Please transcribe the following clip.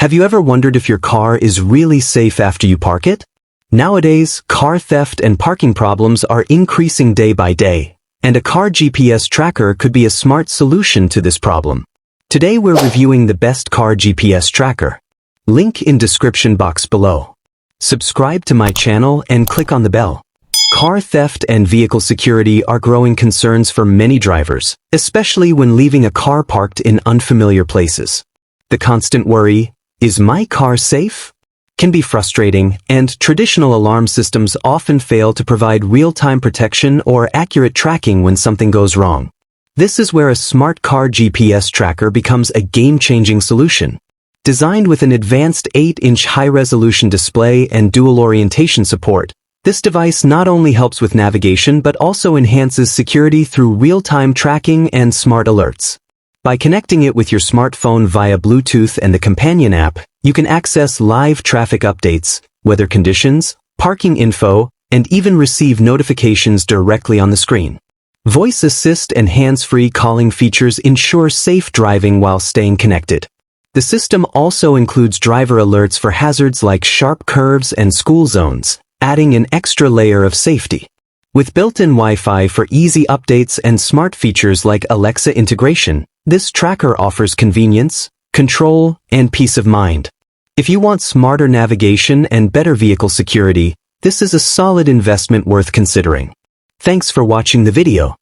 Have you ever wondered if your car is really safe after you park it? Nowadays, car theft and parking problems are increasing day by day, and a car GPS tracker could be a smart solution to this problem. Today we're reviewing the best car GPS tracker. Link in description box below. Subscribe to my channel and click on the bell. Car theft and vehicle security are growing concerns for many drivers, especially when leaving a car parked in unfamiliar places. The constant worry, "Is my car safe?" can be frustrating, and traditional alarm systems often fail to provide real-time protection or accurate tracking when something goes wrong. This is where a smart car GPS tracker becomes a game-changing solution. Designed with an advanced 8-inch high-resolution display and dual orientation support, this device not only helps with navigation but also enhances security through real-time tracking and smart alerts. By connecting it with your smartphone via Bluetooth and the companion app, you can access live traffic updates, weather conditions, parking info, and even receive notifications directly on the screen. Voice assist and hands-free calling features ensure safe driving while staying connected. The system also includes driver alerts for hazards like sharp curves and school zones, adding an extra layer of safety. With built-in Wi-Fi for easy updates and smart features like Alexa integration, this tracker offers convenience, control, and peace of mind. If you want smarter navigation and better vehicle security, this is a solid investment worth considering. Thanks for watching the video.